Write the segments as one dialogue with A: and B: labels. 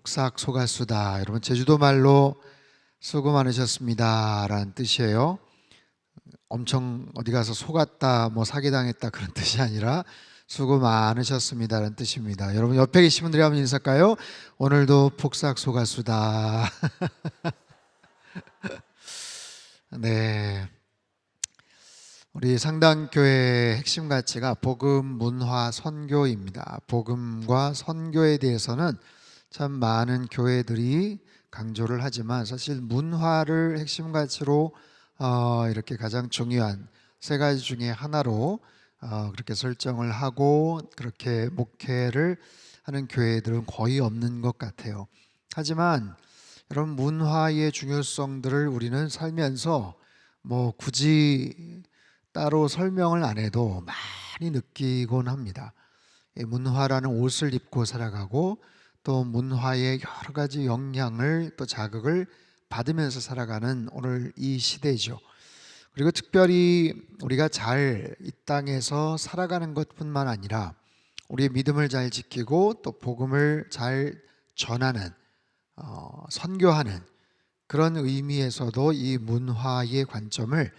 A: 폭삭 속았수다. 여러분 제주도 말로 수고 많으셨습니다 라는 뜻이에요. 엄청 어디 가서 속았다 뭐 사기당했다 그런 뜻이 아니라 수고 많으셨습니다 라는 뜻입니다. 여러분 옆에 계신 분들이 한번 인사할까요? 오늘도 폭삭 속았수다. 네, 우리 상당교회의 핵심 가치가 복음, 문화, 선교입니다. 복음과 선교에 대해서는 참 많은 교회들이 강조를 하지만 사실 문화를 핵심 가치로 이렇게 가장 중요한 세 가지 중에 하나로 그렇게 설정을 하고 그렇게 목회를 하는 교회들은 거의 없는 것 같아요. 하지만 여러분 문화의 중요성들을 우리는 살면서 뭐 굳이 따로 설명을 안 해도 많이 느끼곤 합니다. 문화라는 옷을 입고 살아가고 또 문화의 여러 가지 영향을 또 자극을 받으면서 살아가는 오늘 이 시대죠. 그리고 특별히 우리가 잘 이 땅에서 살아가는 것뿐만 아니라 우리의 믿음을 잘 지키고 또 복음을 잘 전하는 선교하는 그런 의미에서도 이 문화의 관점을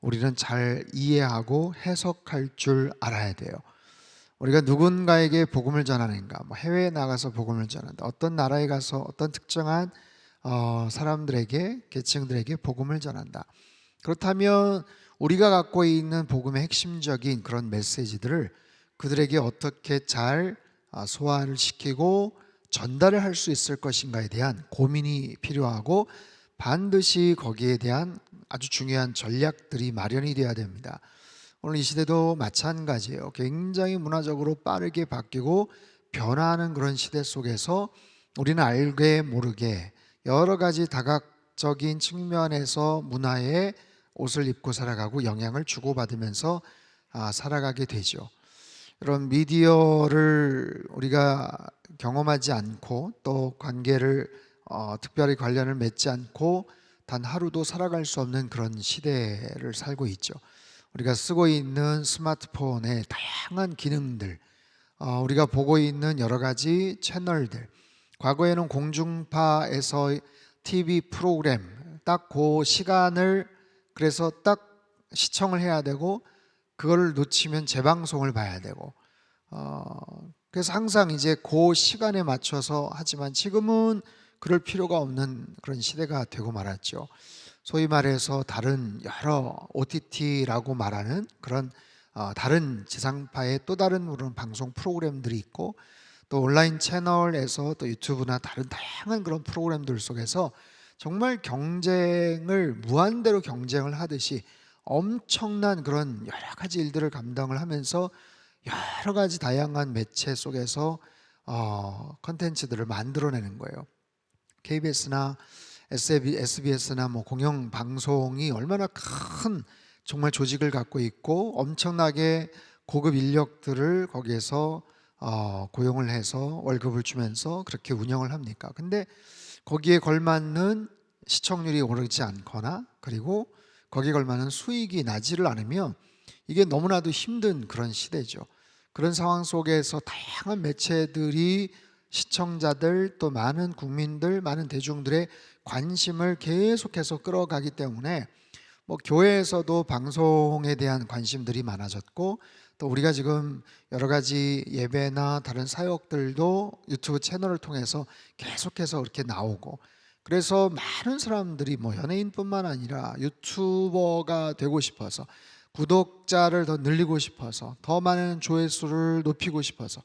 A: 우리는 잘 이해하고 해석할 줄 알아야 돼요. 우리가 누군가에게 복음을 전하는가, 뭐 해외에 나가서 복음을 전한다, 어떤 나라에 가서 어떤 특정한 사람들에게, 계층들에게 복음을 전한다. 그렇다면 우리가 갖고 있는 복음의 핵심적인 그런 메시지들을 그들에게 어떻게 잘 소화를 시키고 전달을 할 수 있을 것인가에 대한 고민이 필요하고 반드시 거기에 대한 아주 중요한 전략들이 마련이 되어야 됩니다. 오늘 이 시대도 마찬가지예요. 굉장히 문화적으로 빠르게 바뀌고 변화하는 그런 시대 속에서 우리는 알게 모르게 여러 가지 다각적인 측면에서 문화의 옷을 입고 살아가고 영향을 주고받으면서 살아가게 되죠. 이런 미디어를 우리가 경험하지 않고 또 관계를 특별히 관련을 맺지 않고 단 하루도 살아갈 수 없는 그런 시대를 살고 있죠. 우리가 쓰고 있는 스마트폰의 다양한 기능들, 우리가 보고 있는 여러 가지 채널들, 과거에는 공중파에서 TV 프로그램 딱 그 시간을 그래서 딱 시청을 해야 되고 그걸 놓치면 재방송을 봐야 되고 그래서 항상 이제 그 시간에 맞춰서 하지만 지금은 그럴 필요가 없는 그런 시대가 되고 말았죠. 소위 말해서 다른 여러 OTT라고 말하는 그런 다른 지상파의 또 다른 그런 방송 프로그램들이 있고 또 온라인 채널에서 또 유튜브나 다른 다양한 그런 프로그램들 속에서 정말 경쟁을 무한대로 경쟁을 하듯이 엄청난 그런 여러 가지 일들을 감당을 하면서 여러 가지 다양한 매체 속에서 컨텐츠들을 만들어내는 거예요. KBS나 SBS나 뭐 공영방송이 얼마나 큰 정말 조직을 갖고 있고 엄청나게 고급 인력들을 거기에서 고용을 해서 월급을 주면서 그렇게 운영을 합니까? 근데 거기에 걸맞는 시청률이 오르지 않거나 그리고 거기에 걸맞는 수익이 나지를 않으면 이게 너무나도 힘든 그런 시대죠. 그런 상황 속에서 다양한 매체들이 시청자들 또 많은 국민들, 많은 대중들의 관심을 계속해서 끌어가기 때문에 뭐 교회에서도 방송에 대한 관심들이 많아졌고 또 우리가 지금 여러 가지 예배나 다른 사역들도 유튜브 채널을 통해서 계속해서 그렇게 나오고 그래서 많은 사람들이 뭐 연예인뿐만 아니라 유튜버가 되고 싶어서 구독자를 더 늘리고 싶어서 더 많은 조회수를 높이고 싶어서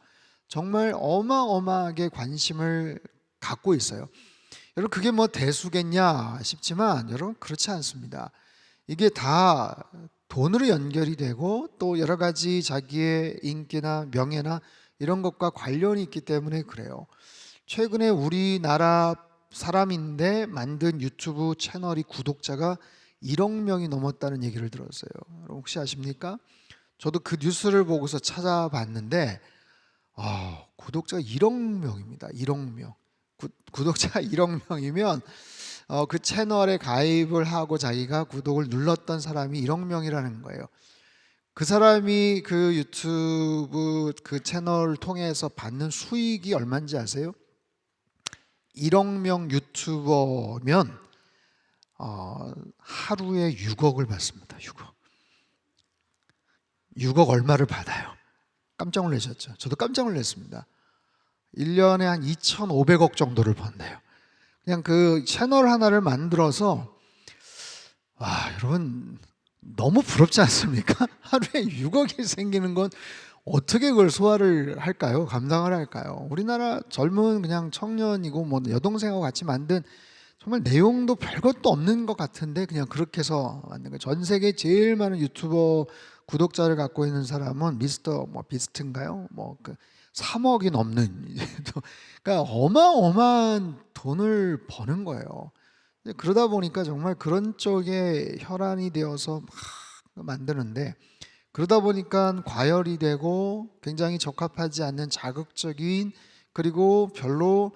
A: 정말 어마어마하게 관심을 갖고 있어요. 여러분 그게 뭐 대수겠냐 싶지만 여러분 그렇지 않습니다. 이게 다 돈으로 연결이 되고 또 여러 가지 자기의 인기나 명예나 이런 것과 관련이 있기 때문에 그래요. 최근에 우리나라 사람인데 만든 유튜브 채널이 구독자가 1억 명이 넘었다는 얘기를 들었어요. 여러분 혹시 아십니까? 저도 그 뉴스를 보고서 찾아봤는데 구독자가 1억 명입니다. 1억 명. 구독자가 1억 명이면 그 채널에 가입을 하고 자기가 구독을 눌렀던 사람이 1억 명이라는 거예요. 그 사람이 그 유튜브 그 채널을 통해서 받는 수익이 얼마인지 아세요? 1억 명 유튜버면 하루에 6억을 받습니다. 6억 얼마를 받아요? 깜짝 놀라셨죠? 저도 깜짝 놀랐습니다. 1년에 한 2,500억 정도를 번대요. 그냥 그 채널 하나를 만들어서 와, 여러분 너무 부럽지 않습니까? 하루에 6억이 생기는 건 어떻게 그걸 소화를 할까요? 감당을 할까요? 우리나라 젊은 그냥 청년이고 뭐 여동생하고 같이 만든 정말 내용도 별것도 없는 것 같은데 그냥 그렇게 해서 만든 거예요. 전 세계 제일 많은 유튜버 구독자를 갖고 있는 사람은 미스터 뭐 비스트인가요? 뭐 그 3억이 넘는 그러니까 어마어마한 돈을 버는 거예요. 그러다 보니까 정말 그런 쪽에 혈안이 되어서 막 만드는데 그러다 보니까 과열이 되고 굉장히 적합하지 않는 자극적인 그리고 별로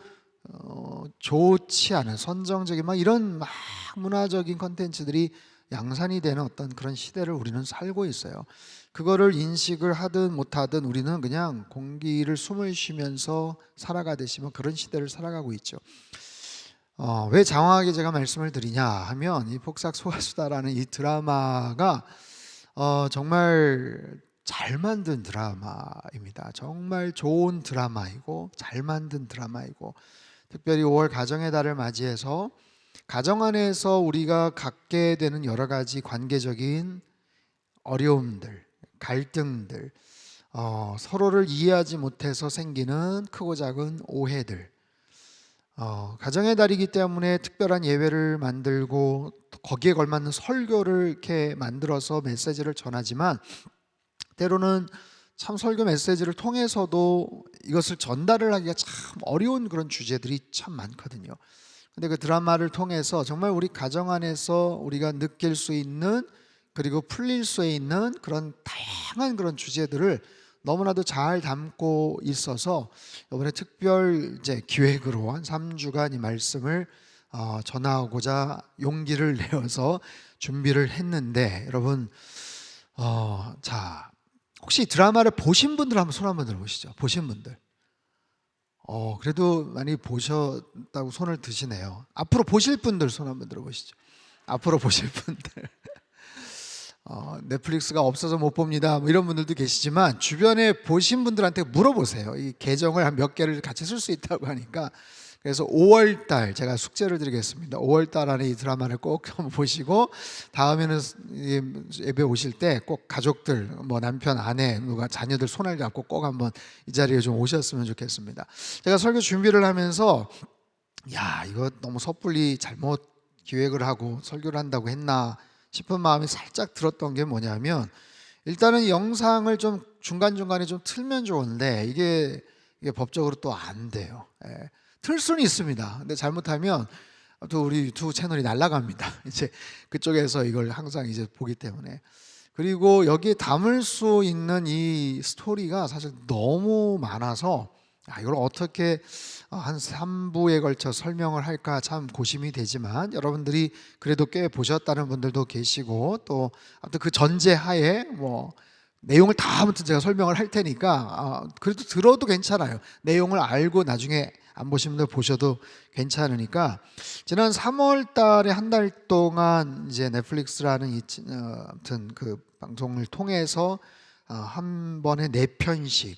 A: 좋지 않은 선정적인 막 이런 막 문화적인 컨텐츠들이 양산이 되는 어떤 그런 시대를 우리는 살고 있어요. 그거를 인식을 하든 못하든 우리는 그냥 공기를 숨을 쉬면서 살아가듯이 뭐 그런 시대를 살아가고 있죠. 왜 장황하게 제가 말씀을 드리냐 하면 이 폭삭 소가수다라는 이 드라마가 정말 잘 만든 드라마입니다. 정말 좋은 드라마이고 잘 만든 드라마이고 특별히 5월 가정의 달을 맞이해서 가정 안에서 우리가 갖게 되는 여러 가지 관계적인 어려움들, 갈등들, 서로를 이해하지 못해서 생기는 크고 작은 오해들, 가정의 달이기 때문에 특별한 예배를 만들고 거기에 걸맞는 설교를 이렇게 만들어서 메시지를 전하지만 때로는 참 설교 메시지를 통해서도 이것을 전달을 하기가 참 어려운 그런 주제들이 참 많거든요. 근데 그 드라마를 통해서 정말 우리 가정 안에서 우리가 느낄 수 있는 그리고 풀릴 수 있는 그런 다양한 그런 주제들을 너무나도 잘 담고 있어서 이번에 특별 이제 기획으로 한 3주간 이 말씀을 전하고자 용기를 내어서 준비를 했는데 여러분 자 혹시 드라마를 보신 분들 한번 손 한번 들어보시죠. 보신 분들. 그래도 많이 보셨다고 손을 드시네요. 앞으로 보실 분들 손 한번 들어보시죠. 앞으로 보실 분들. 넷플릭스가 없어서 못 봅니다. 뭐 이런 분들도 계시지만 주변에 보신 분들한테 물어보세요. 이 계정을 한 몇 개를 같이 쓸 수 있다고 하니까 그래서 5월달 제가 숙제를 드리겠습니다. 5월달 안에 이 드라마를 꼭 한번 보시고 다음에는 예배 오실 때 꼭 가족들 뭐 남편 아내 누가 자녀들 손을 잡고 꼭 한번 이 자리에 좀 오셨으면 좋겠습니다. 제가 설교 준비를 하면서 야 이거 너무 섣불리 잘못 기획을 하고 설교를 한다고 했나 싶은 마음이 살짝 들었던 게 뭐냐면 일단은 영상을 좀 중간중간에 좀 틀면 좋은데 이게 법적으로 또 안 돼요. 틀 수는 있습니다. 근데 잘못하면 또 우리 유튜브 채널이 날아갑니다. 이제 그쪽에서 이걸 항상 이제 보기 때문에. 그리고 여기에 담을 수 있는 이 스토리가 사실 너무 많아서 이걸 어떻게 한 3부에 걸쳐 설명을 할까 참 고심이 되지만 여러분들이 그래도 꽤 보셨다는 분들도 계시고 또 아무튼 그 전제하에 뭐 내용을 다 아무튼 제가 설명을 할 테니까 그래도 들어도 괜찮아요. 내용을 알고 나중에 안 보신 분들 보셔도 괜찮으니까 지난 3월 달에 한 달 동안 이제 넷플릭스라는 아무튼 그 방송을 통해서 한 번에 4편씩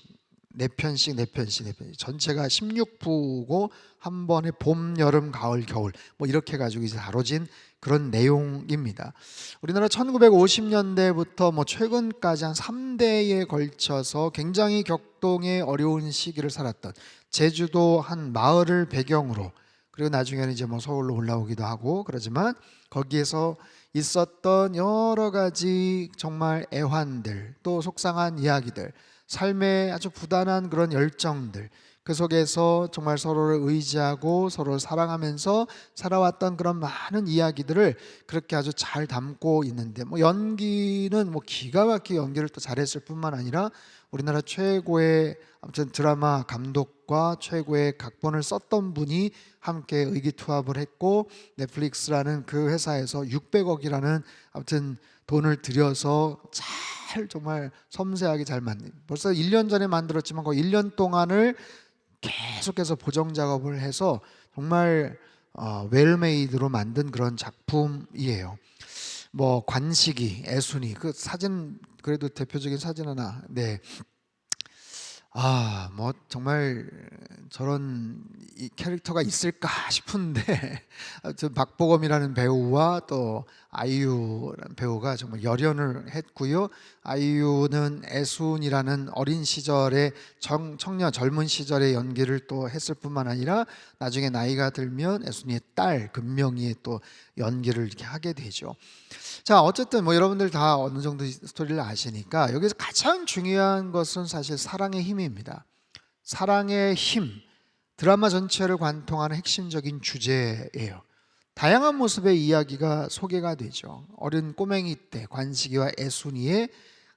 A: 전체가 16부고 한 번에 봄, 여름, 가을, 겨울 뭐 이렇게 가지고 이제 다뤄진 그런 내용입니다. 우리나라 1950년대부터 뭐 최근까지 한 3대에 걸쳐서 굉장히 격동의 어려운 시기를 살았던 제주도 한 마을을 배경으로 그리고 나중에는 이제 뭐 서울로 올라오기도 하고 그러지만 거기에서 있었던 여러 가지 정말 애환들 또 속상한 이야기들 삶의 아주 부단한 그런 열정들 그 속에서 정말 서로를 의지하고 서로를 사랑하면서 살아왔던 그런 많은 이야기들을 그렇게 아주 잘 담고 있는데 뭐 연기는 뭐 기가 막히게 연기를 또 잘했을 뿐만 아니라 우리나라 최고의 아무튼 드라마 감독과 최고의 각본을 썼던 분이 함께 의기투합을 했고 넷플릭스라는 그 회사에서 600억이라는 아무튼 돈을 들여서 잘 정말 섬세하게 잘 만든 벌써 1년 전에 만들었지만 그 1년 동안을 계속해서 보정 작업을 해서 정말 웰메이드로 만든 그런 작품이에요. 뭐 관식이, 애순이, 그 사진 그래도 대표적인 사진 하나. 네. 뭐 정말 저런 이 캐릭터가 있을까 싶은데 아무튼 박보검이라는 배우와 또 아이유라는 배우가 정말 열연을 했고요. 아이유는 애순이라는 어린 시절의 청년 젊은 시절의 연기를 또 했을 뿐만 아니라 나중에 나이가 들면 애순이의 딸 금명이의 또 연기를 이렇게 하게 되죠. 자, 어쨌든 뭐 여러분들 다 어느 정도 스토리를 아시니까 여기서 가장 중요한 것은 사실 사랑의 힘입니다. 사랑의 힘, 드라마 전체를 관통하는 핵심적인 주제예요. 다양한 모습의 이야기가 소개가 되죠. 어린 꼬맹이 때 관식이와 애순이의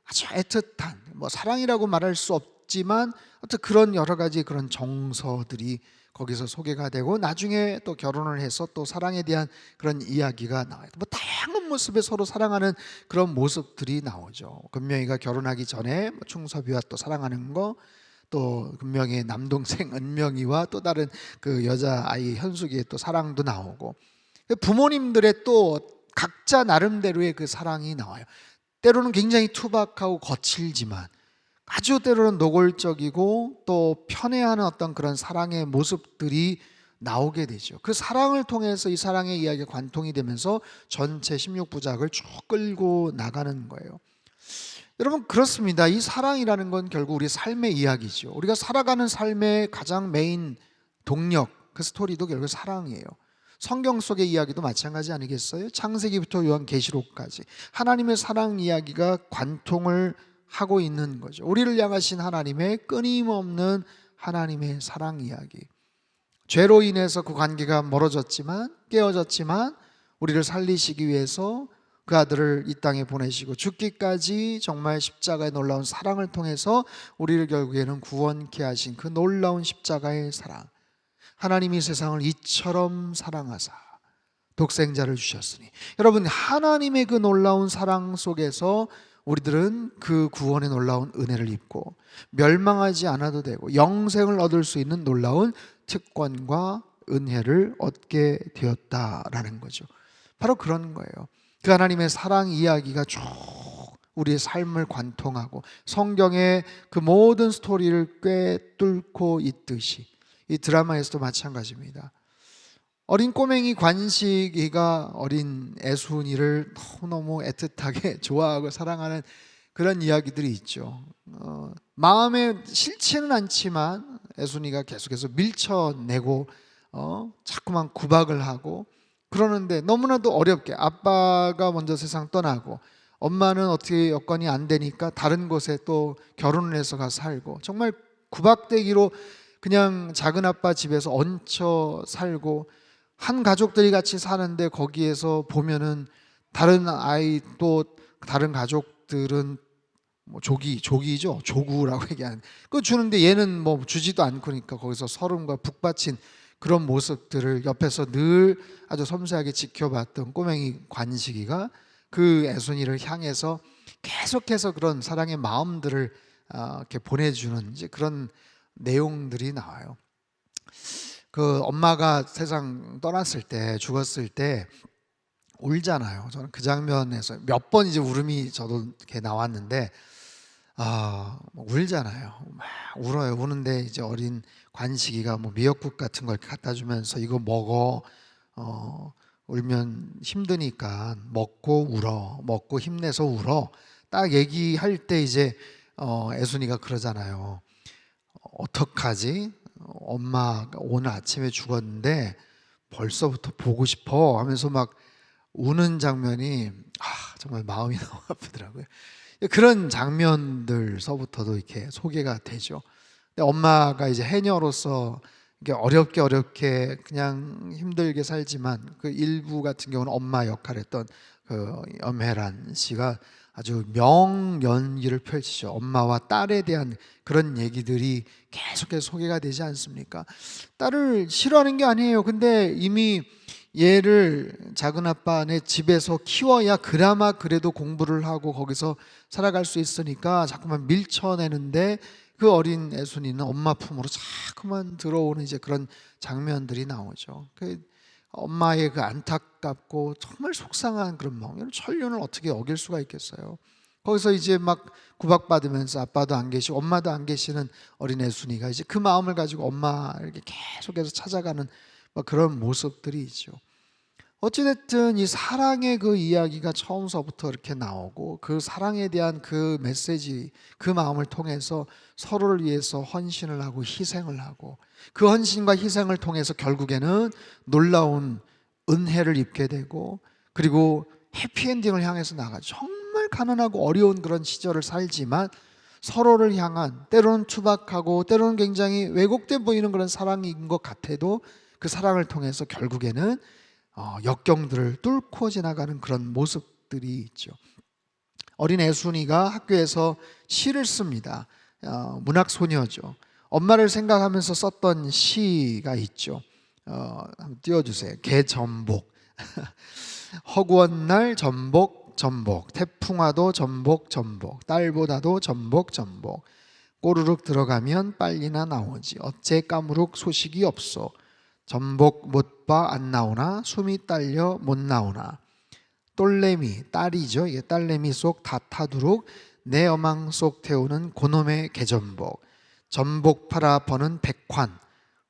A: 아주 애틋한, 뭐 사랑이라고 말할 수 없지만 어떤 그런 여러 가지 그런 정서들이 거기서 소개가 되고, 나중에 또 결혼을 해서 또 사랑에 대한 그런 이야기가 나와요. 뭐 다양한 모습의 서로 사랑하는 그런 모습들이 나오죠. 금명이가 결혼하기 전에 충섭이와 또 사랑하는 거, 또 금명이의 남동생 은명이와 또 다른 그 여자아이 현숙이의 또 사랑도 나오고, 부모님들의 또 각자 나름대로의 그 사랑이 나와요. 때로는 굉장히 투박하고 거칠지만 아주 때로는 노골적이고 또 편애하는 어떤 그런 사랑의 모습들이 나오게 되죠. 그 사랑을 통해서 이 사랑의 이야기가 관통이 되면서 전체 16부작을 쭉 끌고 나가는 거예요. 여러분, 그렇습니다. 이 사랑이라는 건 결국 우리 삶의 이야기죠. 우리가 살아가는 삶의 가장 메인 동력, 그 스토리도 결국 사랑이에요. 성경 속의 이야기도 마찬가지 아니겠어요? 창세기부터 요한계시록까지 하나님의 사랑 이야기가 관통을 하고 있는 거죠. 우리를 향하신 하나님의 끊임없는 하나님의 사랑 이야기. 죄로 인해서 그 관계가 멀어졌지만, 깨어졌지만 우리를 살리시기 위해서 그 아들을 이 땅에 보내시고 죽기까지 정말 십자가의 놀라운 사랑을 통해서 우리를 결국에는 구원케 하신 그 놀라운 십자가의 사랑. 하나님이 세상을 이처럼 사랑하사 독생자를 주셨으니, 여러분, 하나님의 그 놀라운 사랑 속에서 우리들은 그 구원의 놀라운 은혜를 입고 멸망하지 않아도 되고 영생을 얻을 수 있는 놀라운 특권과 은혜를 얻게 되었다라는 거죠. 바로 그런 거예요. 그 하나님의 사랑 이야기가 쭉 우리의 삶을 관통하고 성경의 그 모든 스토리를 꿰뚫고 있듯이 이 드라마에서도 마찬가지입니다. 어린 꼬맹이 관식이가 어린 애순이를 너무너무 애틋하게 좋아하고 사랑하는 그런 이야기들이 있죠. 마음에 싫지는 않지만 애순이가 계속해서 밀쳐내고 자꾸만 구박을 하고 그러는데, 너무나도 어렵게 아빠가 먼저 세상 떠나고 엄마는 어떻게 여건이 안 되니까 다른 곳에 또 결혼을 해서 가서 살고, 정말 구박대기로 그냥 작은 아빠 집에서 얹혀 살고, 한 가족들이 같이 사는데 거기에서 보면은 다른 아이 또 다른 가족들은 뭐 조기죠, 조구라고 얘기하는 그거 주는데 얘는 뭐 주지도 않고, 그러니까 거기서 서름과 북받친 그런 모습들을 옆에서 늘 아주 섬세하게 지켜봤던 꼬맹이 관식이가 그 애순이를 향해서 계속해서 그런 사랑의 마음들을 이렇게 보내주는 이제 그런 내용들이 나와요. 그 엄마가 세상 떠났을 때, 죽었을 때 울잖아요. 저는 그 장면에서 몇 번 이제 울음이 저도 이렇게 나왔는데, 울잖아요. 막 울어요. 우는데 이제 어린 관식이가 뭐 미역국 같은 걸 갖다 주면서 이거 먹어. 울면 힘드니까 먹고 울어. 먹고 힘내서 울어. 딱 얘기할 때 이제 애순이가 그러잖아요. 어떡하지? 엄마가 오늘 아침에 죽었는데 벌써부터 보고 싶어 하면서 막 우는 장면이 정말 마음이 너무 아프더라고요. 그런 장면들서부터도 이렇게 소개가 되죠. 근데 엄마가 이제 해녀로서 이게 어렵게 그냥 힘들게 살지만 그 일부 같은 경우는 엄마 역할했던 그 염혜란 씨가 아주 명연기를 펼치죠. 엄마와 딸에 대한 그런 얘기들이 계속해서 소개가 되지 않습니까? 딸을 싫어하는 게 아니에요. 근데 이미 얘를 작은 아빠네 집에서 키워야 그나마 그래도 공부를 하고 거기서 살아갈 수 있으니까 자꾸만 밀쳐내는데, 그 어린 애순이는 엄마 품으로 자꾸만 들어오는 이제 그런 장면들이 나오죠. 그 엄마의 그 안타깝고 정말 속상한 그런 마음, 천륜을 어떻게 어길 수가 있겠어요. 거기서 이제 막 구박받으면서 아빠도 안 계시고 엄마도 안 계시는 어린 애순이가 이제 그 마음을 가지고 엄마를 계속해서 찾아가는 그런 모습들이 있죠. 어찌됐든 이 사랑의 그 이야기가 처음서부터 이렇게 나오고 그 사랑에 대한 그 메시지, 그 마음을 통해서 서로를 위해서 헌신을 하고 희생을 하고 그 헌신과 희생을 통해서 결국에는 놀라운 은혜를 입게 되고 그리고 해피엔딩을 향해서 나가죠. 정말 가난하고 어려운 그런 시절을 살지만 서로를 향한 때로는 투박하고 때로는 굉장히 왜곡돼 보이는 그런 사랑인 것 같아도 그 사랑을 통해서 결국에는 역경들을 뚫고 지나가는 그런 모습들이 있죠. 어린 애순이가 학교에서 시를 씁니다. 문학 소녀죠. 엄마를 생각하면서 썼던 시가 있죠. 한번 띄워주세요. 개전복. 허구한 날 전복 전복, 태풍와도 전복 전복, 딸보다도 전복 전복. 꼬르륵 들어가면 빨리나 나오지. 어째 까무룩 소식이 없소. 전복 못 봐 안 나오나 숨이 딸려 못 나오나. 똘레미 딸이죠. 이게 딸내미 속 다 타도록 내 어망 속 태우는 고놈의 개전복. 전복 팔아 버는 백환.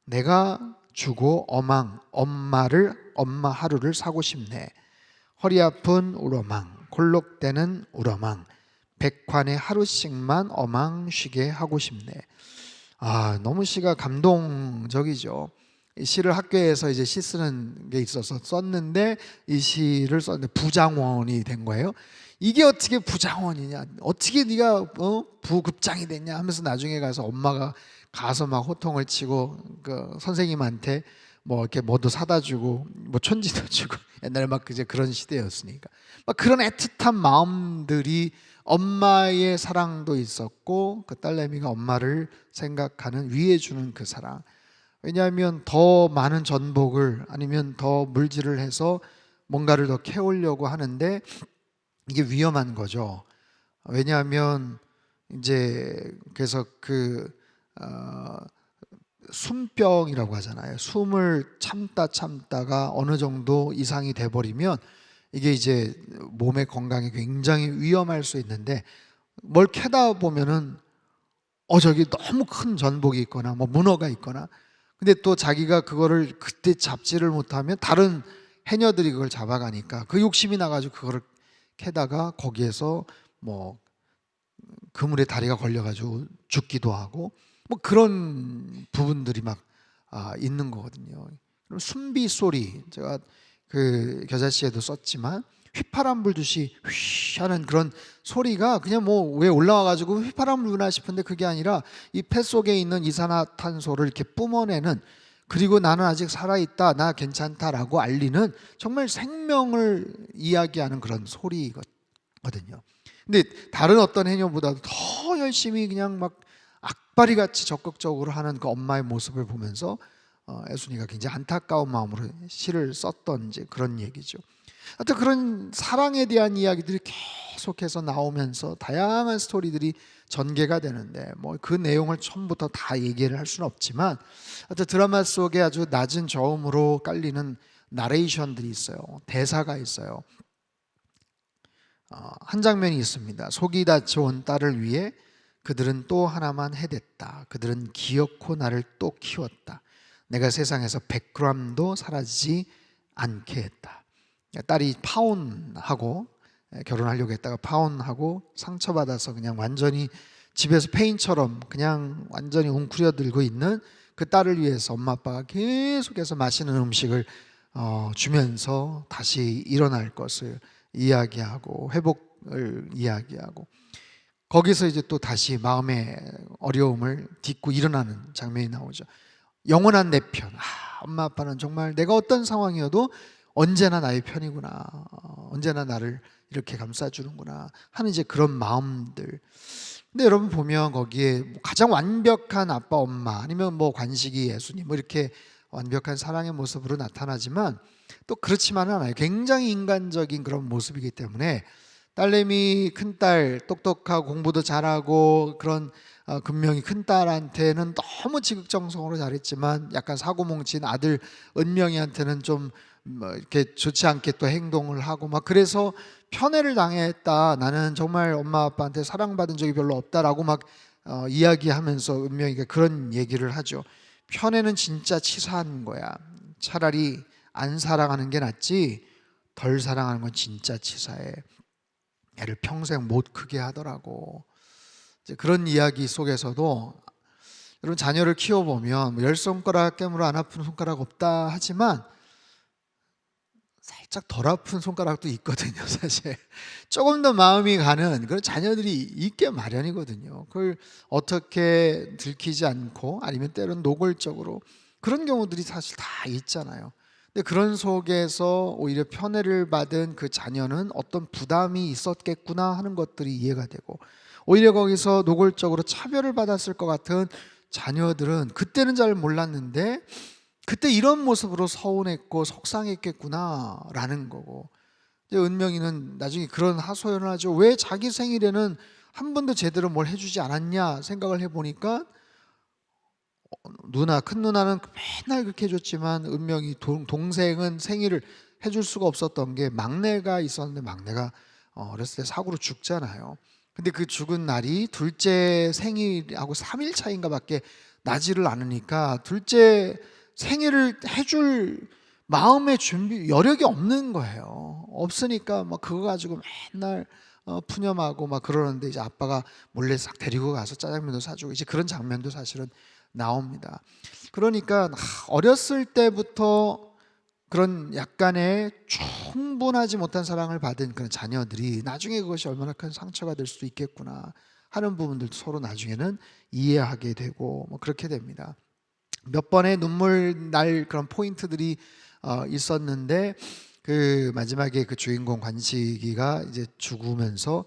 A: 내가 주고 어망 엄마 하루를 사고 싶네. 허리 아픈 우러망 골록대는 우러망. 백환에 하루씩만 어망 쉬게 하고 싶네. 너무 시가 감동적이죠. 이 시를 학교에서 이제 시 쓰는 게 있어서 썼는데 이 시를 썼는데 부장원이 된 거예요. 이게 어떻게 부장원이냐? 어떻게 네가 부급장이 됐냐? 하면서 나중에 가서 엄마가 가서 막 호통을 치고 그 선생님한테 뭐 이렇게 뭐도 사다 주고 뭐 촌지도 주고 옛날에 막 이제 그런 시대였으니까 막 그런 애틋한 마음들이 엄마의 사랑도 있었고 그 딸내미가 엄마를 생각하는 위해 주는 그 사랑. 왜냐하면 더 많은 전복을 아니면 더 물질을 해서 뭔가를 더 캐오려고 하는데 이게 위험한 거죠. 왜냐하면 이제 그래서 숨병이라고 하잖아요. 숨을 참다가 어느 정도 이상이 돼버리면 이게 이제 몸의 건강에 굉장히 위험할 수 있는데 뭘 캐다 보면은 저기 너무 큰 전복이 있거나 뭐 문어가 있거나 근데 또 자기가 그거를 그때 잡지를 못하면 다른 해녀들이 그걸 잡아가니까 그 욕심이 나가지고 그거를 캐다가 거기에서 뭐 그물에 다리가 걸려가지고 죽기도 하고 뭐 그런 부분들이 막 있는 거거든요. 그럼 순비 소리 제가 그 겨자씨에도 썼지만 휘파람 불듯이 휘 하는 그런 소리가 그냥 뭐 왜 올라와가지고 휘파람 불나 싶은데 그게 아니라 이 폐 속에 있는 이산화탄소를 이렇게 뿜어내는 그리고 나는 아직 살아있다 나 괜찮다라고 알리는 정말 생명을 이야기하는 그런 소리거든요. 근데 다른 어떤 해녀보다도 더 열심히 그냥 막 악바리같이 적극적으로 하는 그 엄마의 모습을 보면서 애순이가 굉장히 안타까운 마음으로 시를 썼던 이제 그런 얘기죠. 하여튼 그런 사랑에 대한 이야기들이 계속해서 나오면서 다양한 스토리들이 전개가 되는데 뭐 그 내용을 처음부터 다 얘기를 할 수는 없지만 하여튼 드라마 속에 아주 낮은 저음으로 깔리는 나레이션들이 있어요. 대사가 있어요. 한 장면이 있습니다. 속이 다쳐온 딸을 위해 그들은 또 하나만 해댔다. 그들은 기어코 나를 또 키웠다. 내가 세상에서 100g도 사라지지 않게 했다. 딸이 파혼하고 결혼하려고 했다가 파혼하고 상처받아서 그냥 완전히 집에서 페인처럼 그냥 완전히 웅크려들고 있는 그 딸을 위해서 엄마 아빠가 계속해서 맛있는 음식을 주면서 다시 일어날 것을 이야기하고 회복을 이야기하고 거기서 이제 또 다시 마음의 어려움을 딛고 일어나는 장면이 나오죠. 영원한 내 편. 엄마 아빠는 정말 내가 어떤 상황이어도 언제나 나의 편이구나. 언제나 나를 이렇게 감싸주는구나 하는 이제 그런 마음들. 근데 여러분 보면 거기에 가장 완벽한 아빠 엄마 아니면 뭐 관식이 예수님 뭐 이렇게 완벽한 사랑의 모습으로 나타나지만 또 그렇지만은 않아요. 굉장히 인간적인 그런 모습이기 때문에 딸내미 큰딸 똑똑하고 공부도 잘하고 그런 금명이 큰딸한테는 너무 지극정성으로 잘했지만 약간 사고뭉친 아들 은명이한테는 좀 이렇게 좋지 않게 또 행동을 하고 막 그래서 편애를 당했다. 나는 정말 엄마 아빠한테 사랑받은 적이 별로 없다라고 막 이야기하면서 은명이가 그런 얘기를 하죠. 편애는 진짜 치사한 거야. 차라리 안 사랑하는 게 낫지 덜 사랑하는 건 진짜 치사해. 애를 평생 못 크게 하더라고. 이제 그런 이야기 속에서도 여러분 자녀를 키워보면 뭐 10손가락 깨물어 안 아픈 손가락 없다 하지만 살짝 덜 아픈 손가락도 있거든요. 사실 조금 더 마음이 가는 그런 자녀들이 있게 마련이거든요. 그걸 어떻게 들키지 않고 아니면 때론 노골적으로 그런 경우들이 사실 다 있잖아요. 근데 그런 속에서 오히려 편애를 받은 그 자녀는 어떤 부담이 있었겠구나 하는 것들이 이해가 되고 오히려 거기서 노골적으로 차별을 받았을 것 같은 자녀들은 그때는 잘 몰랐는데 그때 이런 모습으로 서운했고 속상했겠구나라는 거고 이제 은명이는 나중에 그런 하소연을 하죠. 왜 자기 생일에는 한 번도 제대로 뭘 해주지 않았냐 생각을 해보니까 누나 큰 누나는 맨날 그렇게 해줬지만 은명이 동생은 생일을 해줄 수가 없었던 게 막내가 있었는데 막내가 어렸을 때 사고로 죽잖아요. 근데 그 죽은 날이 둘째 생일하고 3일 차인가 밖에 나지를 않으니까 둘째 생일을 해줄 마음의 준비 여력이 없는 거예요. 없으니까 막 그거 가지고 맨날 푸념하고 막 그러는데 이제 아빠가 몰래 싹 데리고 가서 짜장면도 사주고 이제 그런 장면도 사실은 나옵니다. 그러니까 어렸을 때부터 그런 약간의 충분하지 못한 사랑을 받은 그런 자녀들이 나중에 그것이 얼마나 큰 상처가 될 수도 있겠구나 하는 부분들도 서로 나중에는 이해하게 되고 뭐 그렇게 됩니다. 몇 번의 눈물 날 그런 포인트들이 있었는데 그 마지막에 그 주인공 관식이가 이제 죽으면서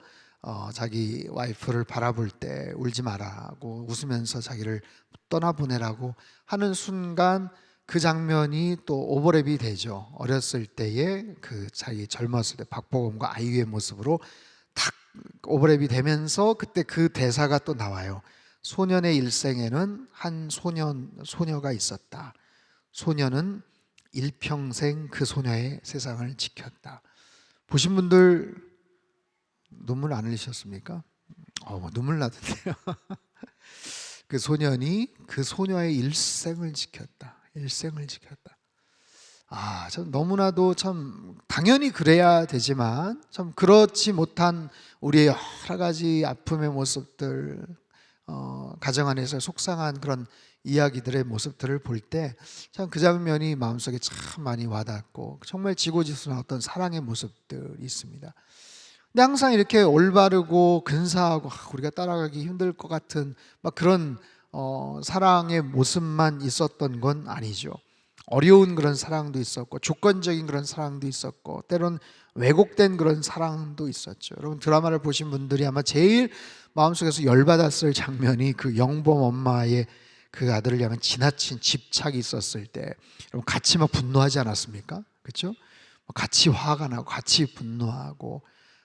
A: 자기 와이프를 바라볼 때 울지 마라고 웃으면서 자기를 떠나보내라고 하는 순간 그 장면이 또 오버랩이 되죠. 어렸을 때의 그 자기 젊었을 때 박보검과 아이유의 모습으로 탁 오버랩이 되면서 그때 그 대사가 또 나와요. 소년의 일생에는 한 소녀가 있었다. 소녀는 일평생 그 소녀의 세상을 지켰다. 보신 분들 눈물 안 흘리셨습니까? 눈물 나던데요. 그 소년이 그 소녀의 일생을 지켰다. 일생을 지켰다. 참 너무나도 참 당연히 그래야 되지만 참 그렇지 못한 우리의 여러 가지 아픔의 모습들, 가정 안에서 속상한 그런 이야기들의 모습들을 볼 때 참 그 장면이 마음속에 참 많이 와닿고 정말 지고지순한 어떤 사랑의 모습들이 있습니다. 근데 항상 이렇게 올바르고 근사하고 우리가 따라가기 힘들 것 같은 막 그런 사랑의 모습만 있었던 건 아니죠. 어려운 그런 사랑도 있었고 조건적인 그런 사랑도 있었고 때론 왜곡된 그런 사랑도 있었죠. 여러분 드라마를 보신 분들이 아마 제일 마음속에서 열받았을 장면이 그 영범 엄마의 그 아들을 향한 지나친 집착이 있었을 때 여러분 같이 막 분노하지 않았습니까? 그렇죠? 같이 화가 나고 같이 분노하고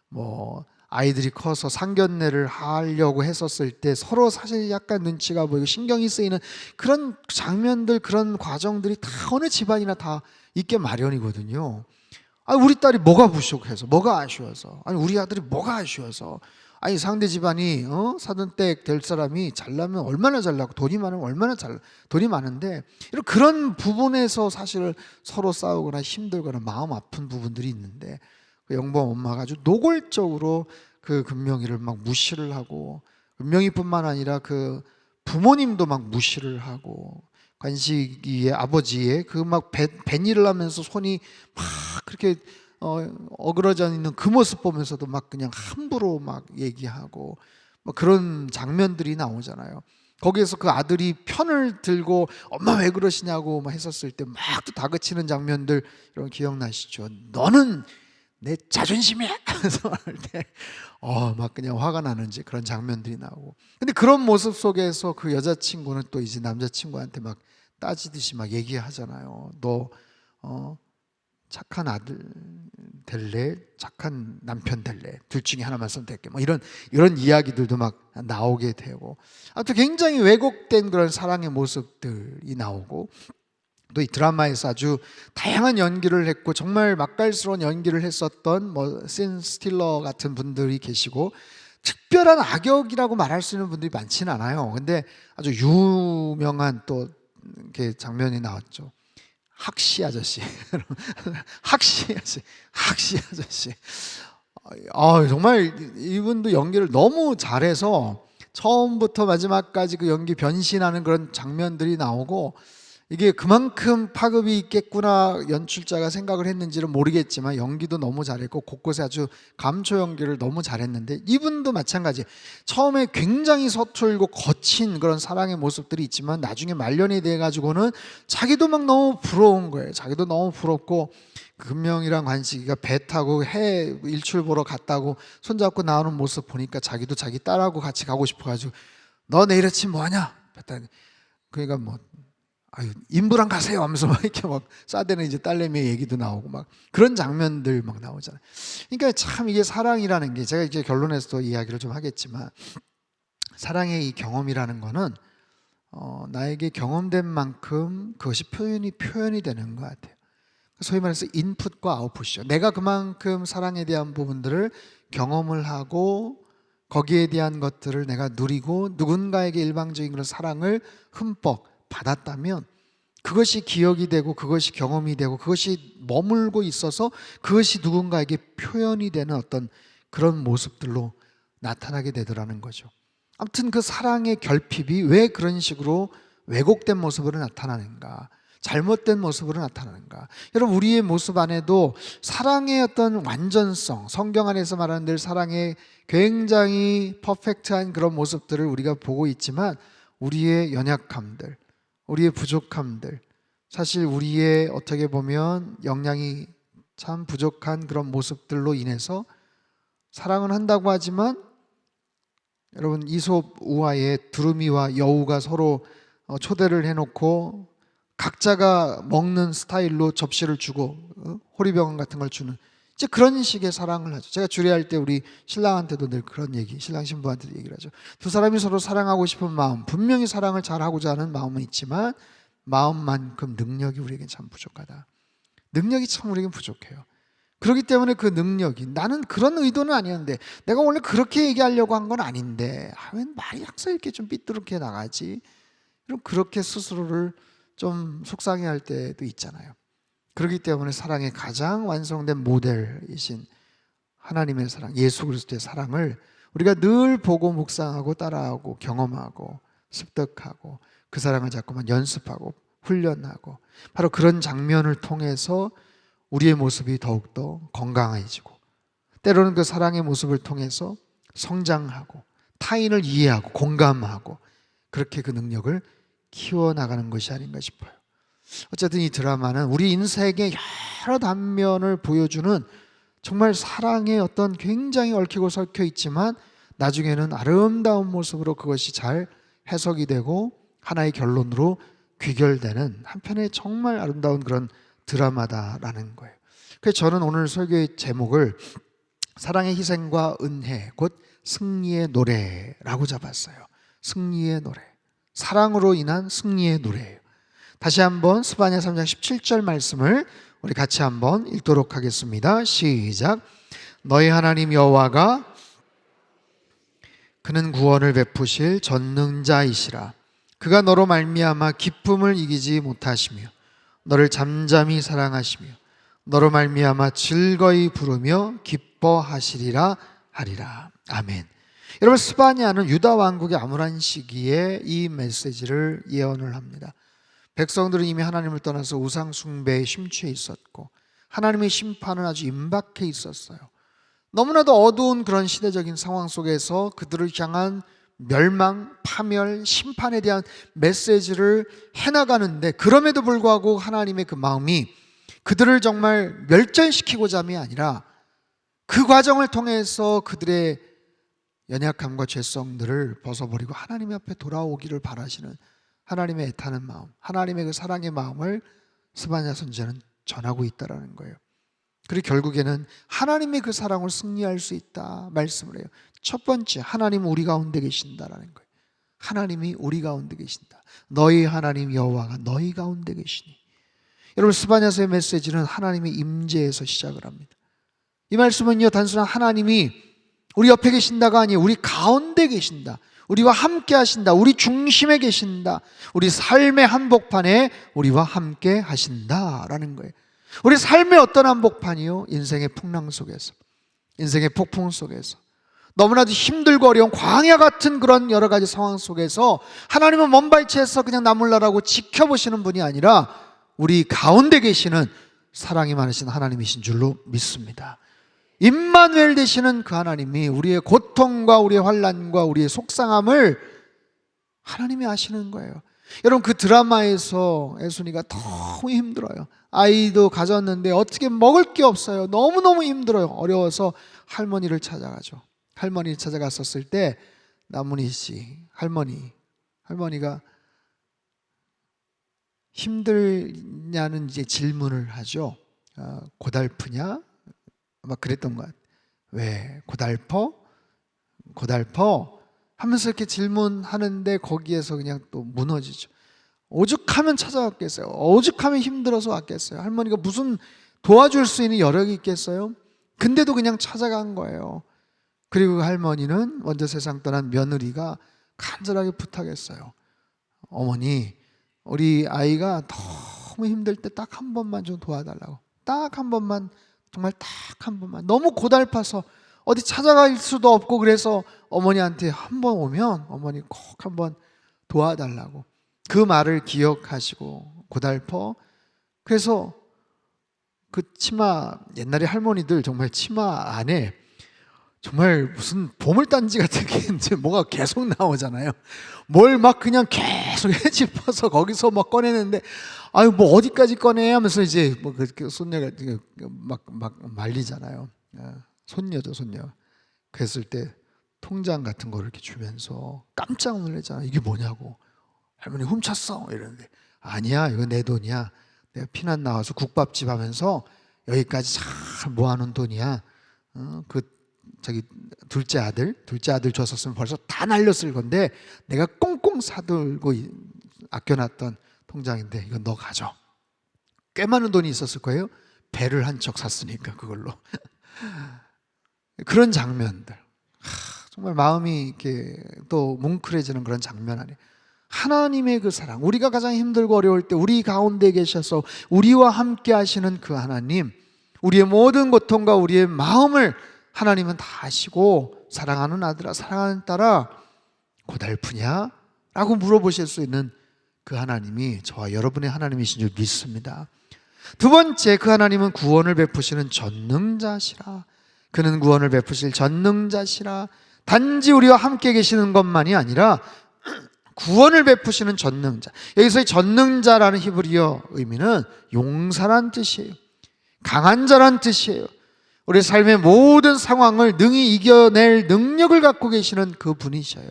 A: 뭐 아이들이 커서 상견례를 하려고 했었을 때 서로 사실 약간 눈치가 보이고 신경이 쓰이는 그런 장면들 그런 과정들이 다 어느 집안이나 다 있게 마련이거든요. 우리 딸이 뭐가 부족해서 뭐가 아쉬워서 우리 아들이 뭐가 아쉬워서 상대 집안이 사돈댁 될 사람이 잘나면 얼마나 잘나고 돈이 많으면 얼마나 돈이 많은데 이런 그런 부분에서 사실 서로 싸우거나 힘들거나 마음 아픈 부분들이 있는데 그 영범 엄마가 아주 노골적으로 그 금명이를 막 무시를 하고 금명이뿐만 아니라 그 부모님도 막 무시를 하고 관식이의 아버지의 그 막 뱃일을 하면서 손이 막 그렇게 어그러져 있는 그 모습 보면서도 막 그냥 함부로 막 얘기하고 뭐 그런 장면들이 나오잖아요. 거기에서 그 아들이 편을 들고 엄마 왜 그러시냐고 막 했었을 때 막 또 다그치는 장면들 여러분 기억나시죠? 너는 내 자존심이야! 그래서 할 때 막 그냥 화가 나는지 그런 장면들이 나오고 근데 그런 모습 속에서 그 여자친구는 또 이제 남자친구한테 막 따지듯이 막 얘기하잖아요. 너 착한 아들 될래, 착한 남편 될래, 둘 중에 하나만 선택해. 뭐 이런 이야기들도 막 나오게 되고, 아무튼 굉장히 왜곡된 그런 사랑의 모습들이 나오고, 또 이 드라마에서 아주 다양한 연기를 했고 정말 맛깔스러운 연기를 했었던 뭐 신 스틸러 같은 분들이 계시고, 특별한 악역이라고 말할 수 있는 분들이 많지는 않아요. 근데 아주 유명한 또 이렇게 장면이 나왔죠. 학시 아저씨. 학시 아저씨. 정말 이분도 연기를 너무 잘해서 처음부터 마지막까지 그 연기 변신하는 그런 장면들이 나오고, 이게 그만큼 파급이 있겠구나 연출자가 생각을 했는지는 모르겠지만 연기도 너무 잘했고 곳곳에 아주 감초 연기를 너무 잘했는데, 이분도 마찬가지. 처음에 굉장히 서툴고 거친 그런 사랑의 모습들이 있지만 나중에 말년이 돼가지고는 자기도 막 너무 부러운 거예요. 자기도 너무 부럽고, 금명이랑 관식이가 배 타고 해 일출 보러 갔다고 손잡고 나오는 모습 보니까 자기도 자기 딸하고 같이 가고 싶어가지고, 너 내일 아침 뭐하냐? 그러니까 뭐 인부랑 가세요 하면서 막 이렇게 막 싸대는 이제 딸내미의 얘기도 나오고 막 그런 장면들 막 나오잖아요. 그러니까 참 이게 사랑이라는 게, 제가 이제 결론에서도 이야기를 좀 하겠지만, 사랑의 이 경험이라는 거는 나에게 경험된 만큼 그것이 표현이 되는 것 같아요. 소위 말해서 인풋과 아웃풋이죠. 내가 그만큼 사랑에 대한 부분들을 경험을 하고 거기에 대한 것들을 내가 누리고 누군가에게 일방적인 그런 사랑을 흠뻑 받았다면 그것이 기억이 되고 그것이 경험이 되고 그것이 머물고 있어서 그것이 누군가에게 표현이 되는 어떤 그런 모습들로 나타나게 되더라는 거죠. 아무튼 그 사랑의 결핍이 왜 그런 식으로 왜곡된 모습으로 나타나는가, 잘못된 모습으로 나타나는가. 여러분, 우리의 모습 안에도 사랑의 어떤 완전성, 성경 안에서 말하는 늘 사랑의 굉장히 퍼펙트한 그런 모습들을 우리가 보고 있지만, 우리의 연약함들, 우리의 부족함들, 사실 우리의 어떻게 보면 역량이 참 부족한 그런 모습들로 인해서 사랑은 한다고 하지만, 여러분, 이솝 우화에 두루미와 여우가 서로 초대를 해놓고 각자가 먹는 스타일로 접시를 주고 호리병 같은 걸 주는, 이제 그런 식의 사랑을 하죠. 제가 주례할 때 우리 신랑한테도 늘 그런 얘기, 신랑 신부한테도 얘기를 하죠. 두 사람이 서로 사랑하고 싶은 마음, 분명히 사랑을 잘하고자 하는 마음은 있지만 마음만큼 능력이 우리에겐 참 부족하다. 능력이 참 우리에겐 부족해요. 그렇기 때문에 그 능력이, 나는 그런 의도는 아니었는데, 내가 원래 그렇게 얘기하려고 한 건 아닌데, 왜 말이 항상 이렇게 좀 삐뚤게 나가지? 그렇게 스스로를 좀 속상해할 때도 있잖아요. 그렇기 때문에 사랑의 가장 완성된 모델이신 하나님의 사랑, 예수 그리스도의 사랑을 우리가 늘 보고 묵상하고 따라하고 경험하고 습득하고 그 사랑을 자꾸만 연습하고 훈련하고, 바로 그런 장면을 통해서 우리의 모습이 더욱더 건강해지고, 때로는 그 사랑의 모습을 통해서 성장하고 타인을 이해하고 공감하고, 그렇게 그 능력을 키워나가는 것이 아닌가 싶어요. 어쨌든 이 드라마는 우리 인생의 여러 단면을 보여주는 정말 사랑의 어떤 굉장히 얽히고 설켜 있지만 나중에는 아름다운 모습으로 그것이 잘 해석이 되고 하나의 결론으로 귀결되는 한편의 정말 아름다운 그런 드라마다라는 거예요. 그래서 저는 오늘 설교의 제목을 사랑의 희생과 은혜 곧 승리의 노래라고 잡았어요. 승리의 노래, 사랑으로 인한 승리의 노래예요. 다시 한번 스바냐 3장 17절 말씀을 우리 같이 한번 읽도록 하겠습니다. 시작. 너희 하나님 여호와가 그는 구원을 베푸실 전능자이시라. 그가 너로 말미암아 기쁨을 이기지 못하시며 너를 잠잠히 사랑하시며 너로 말미암아 즐거이 부르며 기뻐하시리라 하리라. 아멘. 여러분, 스바냐는 유다 왕국의 암울한 시기에 이 메시지를 예언을 합니다. 백성들은 이미 하나님을 떠나서 우상 숭배에 심취해 있었고 하나님의 심판은 아주 임박해 있었어요. 너무나도 어두운 그런 시대적인 상황 속에서 그들을 향한 멸망, 파멸, 심판에 대한 메시지를 해나가는데, 그럼에도 불구하고 하나님의 그 마음이 그들을 정말 멸절시키고자 함이 아니라 그 과정을 통해서 그들의 연약함과 죄성들을 벗어버리고 하나님 앞에 돌아오기를 바라시는 하나님의 애타는 마음, 하나님의 그 사랑의 마음을 스바냐 선지자는 전하고 있다라는 거예요. 그리고 결국에는 하나님의 그 사랑을 승리할 수 있다 말씀을 해요. 첫 번째, 하나님은 우리 가운데 계신다라는 거예요. 하나님이 우리 가운데 계신다. 너희 하나님 여호와가 너희 가운데 계시니. 여러분, 스바냐서의 메시지는 하나님의 임재에서 시작을 합니다. 이 말씀은요, 단순한 하나님이 우리 옆에 계신다가 아니에요. 우리 가운데 계신다. 우리와 함께 하신다. 우리 중심에 계신다. 우리 삶의 한복판에 우리와 함께 하신다라는 거예요. 우리 삶의 어떤 한복판이요? 인생의 풍랑 속에서, 인생의 폭풍 속에서, 너무나도 힘들고 어려운 광야 같은 그런 여러 가지 상황 속에서 하나님은 먼발치에서 그냥 나몰라라고 지켜보시는 분이 아니라 우리 가운데 계시는 사랑이 많으신 하나님이신 줄로 믿습니다. 임마누엘 되시는 그 하나님이 우리의 고통과 우리의 환난과 우리의 속상함을 하나님이 아시는 거예요. 여러분, 그 드라마에서 애순이가 너무 힘들어요. 아이도 가졌는데 어떻게 먹을 게 없어요. 너무너무 힘들어요. 어려워서 할머니를 찾아가죠. 할머니를 찾아갔었을 때 나문희 씨 할머니가 힘들냐는 이제 질문을 하죠. 고달프냐? 아마 그랬던 것 같아요. 왜 고달퍼 하면서 이렇게 질문하는데 거기에서 그냥 또 무너지죠. 오죽하면 찾아왔겠어요. 오죽하면 힘들어서 왔겠어요. 할머니가 무슨 도와줄 수 있는 여력이 있겠어요? 근데도 그냥 찾아간 거예요. 그리고 그 할머니는 먼저 세상 떠난 며느리가 간절하게 부탁했어요. 어머니, 우리 아이가 너무 힘들 때 딱 한 번만 좀 도와달라고. 딱 한 번만, 정말 딱 한 번만. 너무 고달파서 어디 찾아갈 수도 없고, 그래서 어머니한테 한 번 오면 어머니 꼭 한 번 도와달라고. 그 말을 기억하시고 고달퍼. 그래서 그 치마, 옛날에 할머니들 정말 치마 안에 정말 무슨 보물단지 같은 게 이제 뭐가 계속 나오잖아요. 뭘 막 그냥 계속 헤집어서 거기서 막 꺼내는데, 아유 뭐 어디까지 꺼내 하면서 이제 뭐 그 손녀가 막 말리잖아요. 손녀죠, 손녀. 그랬을 때 통장 같은 거를 이렇게 주면서 깜짝 놀랐잖아요. 이게 뭐냐고. 할머니 훔쳤어 이러는데, 아니야, 이거 내 돈이야. 내가 피난 나와서 국밥집 하면서 여기까지 잘 모아놓은 돈이야. 저기 둘째 아들 줬었으면 벌써 다 날렸을 건데 내가 꽁꽁 사들고 아껴놨던 통장인데 이건 너 가져. 꽤 많은 돈이 있었을 거예요. 배를 한 척 샀으니까 그걸로. 그런 장면들, 정말 마음이 이렇게 또 뭉클해지는 그런 장면 아니에요. 하나님의 그 사랑, 우리가 가장 힘들고 어려울 때 우리 가운데 계셔서 우리와 함께 하시는 그 하나님, 우리의 모든 고통과 우리의 마음을 하나님은 다 아시고, 사랑하는 아들아, 사랑하는 딸아, 고달프냐? 라고 물어보실 수 있는 그 하나님이 저와 여러분의 하나님이신 줄 믿습니다. 두 번째, 그 하나님은 구원을 베푸시는 전능자시라. 그는 구원을 베푸실 전능자시라. 단지 우리와 함께 계시는 것만이 아니라 구원을 베푸시는 전능자. 여기서의 전능자라는 히브리어 의미는 용사란 뜻이에요. 강한 자란 뜻이에요. 우리 삶의 모든 상황을 능히 이겨낼 능력을 갖고 계시는 그 분이셔요.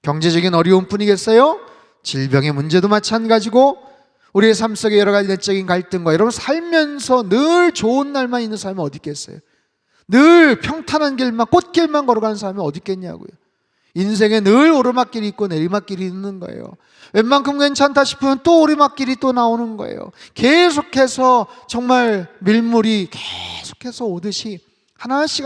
A: 경제적인 어려움뿐이겠어요? 질병의 문제도 마찬가지고, 우리의 삶 속에 여러 가지 내적인 갈등과, 여러분 살면서 늘 좋은 날만 있는 사람이 어디 있겠어요? 늘 평탄한 길만, 꽃길만 걸어가는 사람이 어디 있겠냐고요. 인생에 늘 오르막길이 있고 내리막길이 있는 거예요. 웬만큼 괜찮다 싶으면 또 오르막길이 또 나오는 거예요. 계속해서 정말 밀물이 계속해서 오듯이 하나씩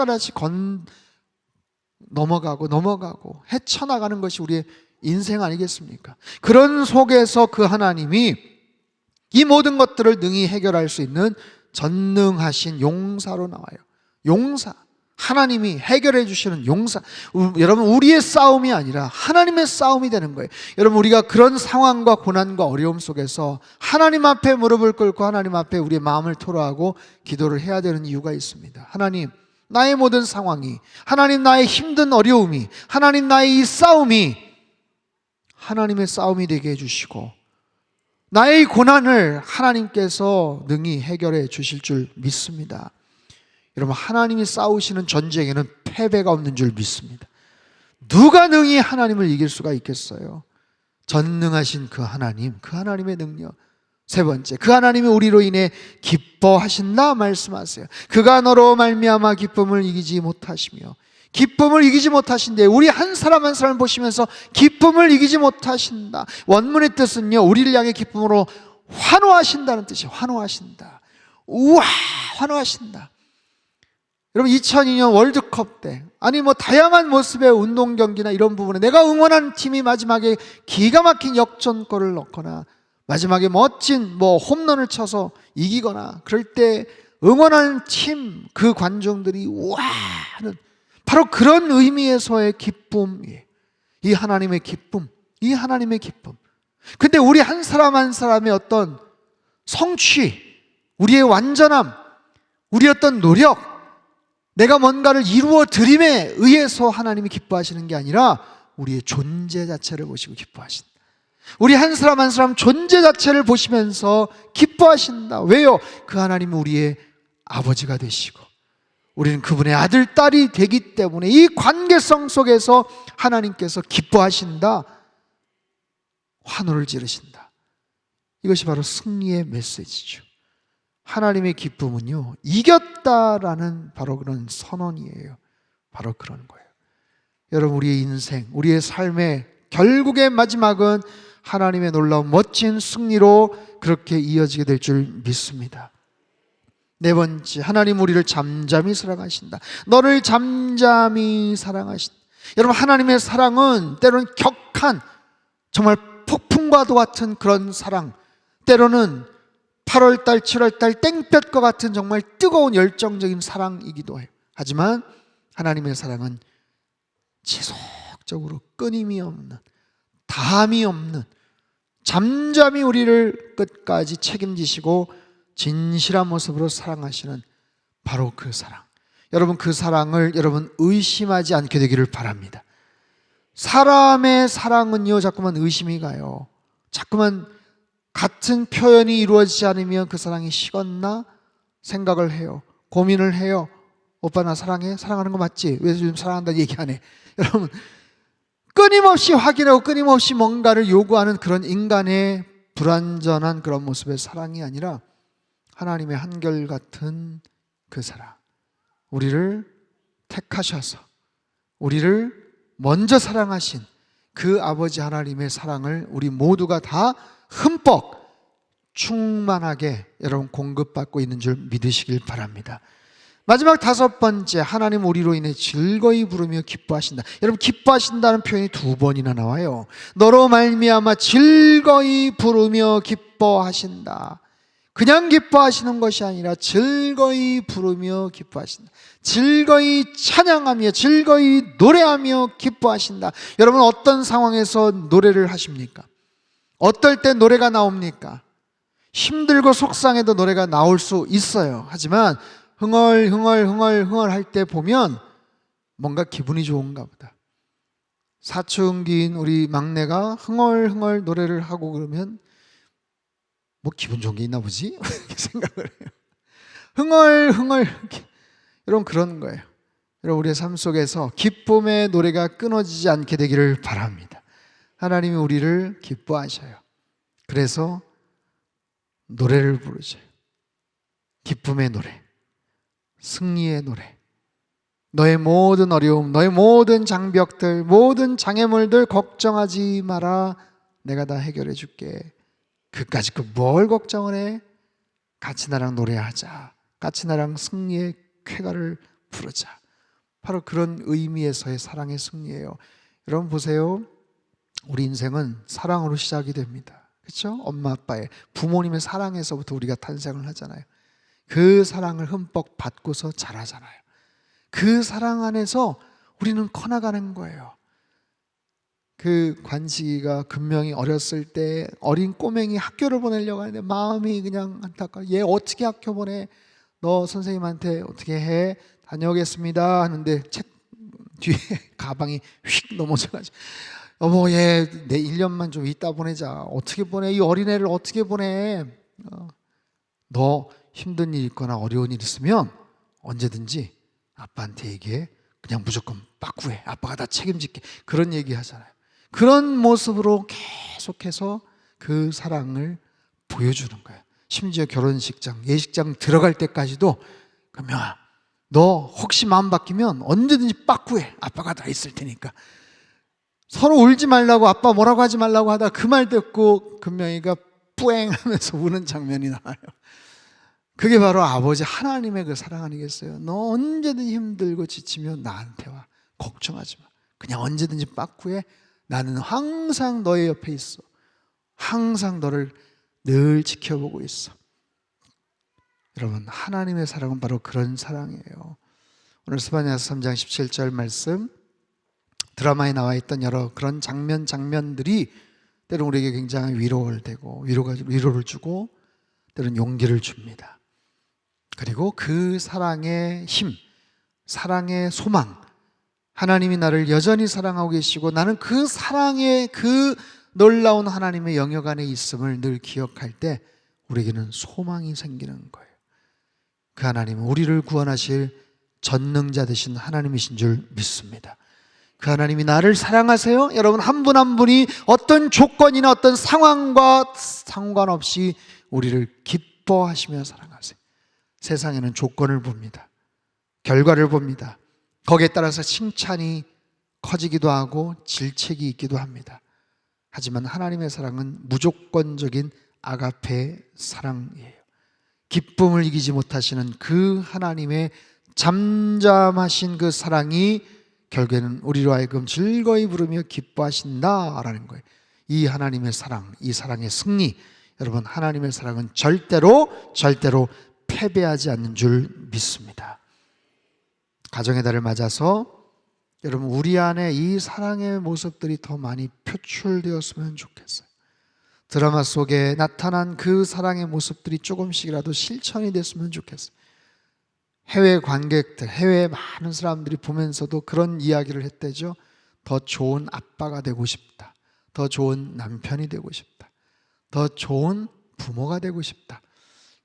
A: 넘어가고 헤쳐나가는 것이 우리의 인생 아니겠습니까? 그런 속에서 그 하나님이 이 모든 것들을 능히 해결할 수 있는 전능하신 용사로 나와요. 용사, 하나님이 해결해 주시는 용사. 여러분, 우리의 싸움이 아니라 하나님의 싸움이 되는 거예요. 여러분, 우리가 그런 상황과 고난과 어려움 속에서 하나님 앞에 무릎을 꿇고 하나님 앞에 우리의 마음을 토로하고 기도를 해야 되는 이유가 있습니다. 하나님, 나의 모든 상황이, 하나님 나의 힘든 어려움이, 하나님 나의 이 싸움이 하나님의 싸움이 되게 해주시고, 나의 고난을 하나님께서 능히 해결해 주실 줄 믿습니다. 여러분, 하나님이 싸우시는 전쟁에는 패배가 없는 줄 믿습니다. 누가 능히 하나님을 이길 수가 있겠어요? 전능하신 그 하나님, 그 하나님의 능력, 세 번째, 그 하나님이 우리로 인해 기뻐하신다 말씀하세요. 그가 너로 말미암아 기쁨을 이기지 못하시며, 기쁨을 이기지 못하신데 우리 한 사람 한 사람을 보시면서 기쁨을 이기지 못하신다. 원문의 뜻은요, 우리를 향해 기쁨으로 환호하신다는 뜻이에요. 환호하신다. 우와, 환호하신다. 여러분, 2002년 월드컵 때, 아니 다양한 모습의 운동 경기나 이런 부분에 내가 응원하는 팀이 마지막에 기가 막힌 역전골을 넣거나 마지막에 멋진 홈런을 쳐서 이기거나 그럴 때 응원하는 팀, 그 관중들이 우와 하는 바로 그런 의미에서의 기쁨이에요. 이 하나님의 기쁨, 이 하나님의 기쁨. 근데 우리 한 사람 한 사람의 어떤 성취, 우리의 완전함, 우리의 어떤 노력, 내가 뭔가를 이루어 드림에 의해서 하나님이 기뻐하시는 게 아니라 우리의 존재 자체를 보시고 기뻐하신다. 우리 한 사람 한 사람 존재 자체를 보시면서 기뻐하신다. 왜요? 그 하나님은 우리의 아버지가 되시고 우리는 그분의 아들, 딸이 되기 때문에 이 관계성 속에서 하나님께서 기뻐하신다. 환호를 지르신다. 이것이 바로 승리의 메시지죠. 하나님의 기쁨은요, 이겼다라는 바로 그런 선언이에요. 바로 그런 거예요. 여러분, 우리의 인생, 우리의 삶의 결국의 마지막은 하나님의 놀라운 멋진 승리로 그렇게 이어지게 될 줄 믿습니다. 네 번째, 하나님 우리를 잠잠히 사랑하신다. 너를 잠잠히 사랑하신다. 여러분, 하나님의 사랑은 때로는 격한, 정말 폭풍과도 같은 그런 사랑, 때로는 8월달, 7월달 땡볕과 같은 정말 뜨거운 열정적인 사랑이기도 해요. 하지만 하나님의 사랑은 지속적으로 끊임이 없는, 다함이 없는, 잠잠히 우리를 끝까지 책임지시고 진실한 모습으로 사랑하시는 바로 그 사랑. 여러분, 그 사랑을 여러분 의심하지 않게 되기를 바랍니다. 사람의 사랑은요, 자꾸만 의심이 가요. 자꾸만 같은 표현이 이루어지지 않으면 그 사랑이 식었나 생각을 해요. 고민을 해요. 오빠 나 사랑해? 사랑하는 거 맞지? 왜 요즘 사랑한다는 얘기 안 해? 여러분, 끊임없이 확인하고 끊임없이 뭔가를 요구하는 그런 인간의 불완전한 그런 모습의 사랑이 아니라 하나님의 한결같은 그 사랑, 우리를 택하셔서 우리를 먼저 사랑하신 그 아버지 하나님의 사랑을 우리 모두가 다 흠뻑 충만하게 여러분 공급받고 있는 줄 믿으시길 바랍니다. 마지막 다섯 번째, 하나님 우리로 인해 즐거이 부르며 기뻐하신다. 여러분, 기뻐하신다는 표현이 두 번이나 나와요. 너로 말미암아 즐거이 부르며 기뻐하신다. 그냥 기뻐하시는 것이 아니라 즐거이 부르며 기뻐하신다. 즐거이 찬양하며 즐거이 노래하며 기뻐하신다. 여러분, 어떤 상황에서 노래를 하십니까? 어떨 때 노래가 나옵니까? 힘들고 속상해도 노래가 나올 수 있어요. 하지만 흥얼 할 때 보면 뭔가 기분이 좋은가 보다. 사춘기인 우리 막내가 흥얼 노래를 하고 그러면 뭐 기분 좋은 게 있나 보지? 이렇게 생각을 해요. 흥얼 여러분, 그런 거예요. 여러분, 우리의 삶 속에서 기쁨의 노래가 끊어지지 않게 되기를 바랍니다. 하나님이 우리를 기뻐하셔요. 그래서 노래를 부르셔요. 기쁨의 노래, 승리의 노래. 너의 모든 어려움, 너의 모든 장벽들, 모든 장애물들 걱정하지 마라. 내가 다 해결해 줄게. 그까짓 거 뭘 걱정을 해? 같이 나랑 노래하자. 같이 나랑 승리의 쾌가를 부르자. 바로 그런 의미에서의 사랑의 승리예요. 여러분 보세요. 우리 인생은 사랑으로 시작이 됩니다. 그렇죠? 엄마 아빠의, 부모님의 사랑에서부터 우리가 탄생을 하잖아요. 그 사랑을 흠뻑 받고서 자라잖아요. 그 사랑 안에서 우리는 커나가는 거예요. 그 관식이가 금명이 어렸을 때 어린 꼬맹이 학교를 보내려고 하는데 마음이 그냥 안타까워. 얘 어떻게 학교 보내? 너 선생님한테 어떻게 해? 다녀오겠습니다 하는데 책 뒤에 가방이 휙 넘어져가지고, 여보, 얘 내 1년만 좀 있다 보내자. 어떻게 보내? 이 어린애를 어떻게 보내? 너 힘든 일 있거나 어려운 일 있으면 언제든지 아빠한테 얘기해. 그냥 무조건 빠꾸해. 아빠가 다 책임질게. 그런 얘기 하잖아요. 그런 모습으로 계속해서 그 사랑을 보여주는 거예요. 심지어 결혼식장, 예식장 들어갈 때까지도 금명아, 너 혹시 마음 바뀌면 언제든지 빠꾸해. 아빠가 다 있을 테니까. 서로 울지 말라고, 아빠 뭐라고 하지 말라고 하다 그 말 듣고 금명이가 뿌앵 하면서 우는 장면이 나와요. 그게 바로 아버지 하나님의 그 사랑 아니겠어요? 너 언제든지 힘들고 지치면 나한테 와. 걱정하지 마. 그냥 언제든지 빠꾸해. 나는 항상 너의 옆에 있어. 항상 너를 늘 지켜보고 있어. 여러분, 하나님의 사랑은 바로 그런 사랑이에요. 오늘 스바냐서 3장 17절 말씀, 드라마에 나와 있던 여러 그런 장면들이 때로 우리에게 굉장히 위로를 되고 위로를 주고 때로는 용기를 줍니다. 그리고 그 사랑의 힘, 사랑의 소망, 하나님이 나를 여전히 사랑하고 계시고 나는 그 사랑의 그 놀라운 하나님의 영역 안에 있음을 늘 기억할 때 우리에게는 소망이 생기는 거예요. 그 하나님은 우리를 구원하실 전능자 되신 하나님이신 줄 믿습니다. 그 하나님이 나를 사랑하세요. 여러분, 한 분 한 분이 어떤 조건이나 어떤 상황과 상관없이 우리를 기뻐하시며 사랑하세요. 세상에는 조건을 봅니다. 결과를 봅니다. 거기에 따라서 칭찬이 커지기도 하고 질책이 있기도 합니다. 하지만 하나님의 사랑은 무조건적인 아가페 사랑이에요. 기쁨을 이기지 못하시는 그 하나님의 잠잠하신 그 사랑이 결국에는 우리로 하여금 즐거이 부르며 기뻐하신다라는 거예요. 이 하나님의 사랑, 이 사랑의 승리, 여러분, 하나님의 사랑은 절대로 패배하지 않는 줄 믿습니다. 가정의 달을 맞아서 여러분, 우리 안에 이 사랑의 모습들이 더 많이 표출되었으면 좋겠어요. 드라마 속에 나타난 그 사랑의 모습들이 조금씩이라도 실천이 됐으면 좋겠어요. 해외 관객들, 해외 많은 사람들이 보면서도 그런 이야기를 했대죠. 더 좋은 아빠가 되고 싶다. 더 좋은 남편이 되고 싶다. 더 좋은 부모가 되고 싶다.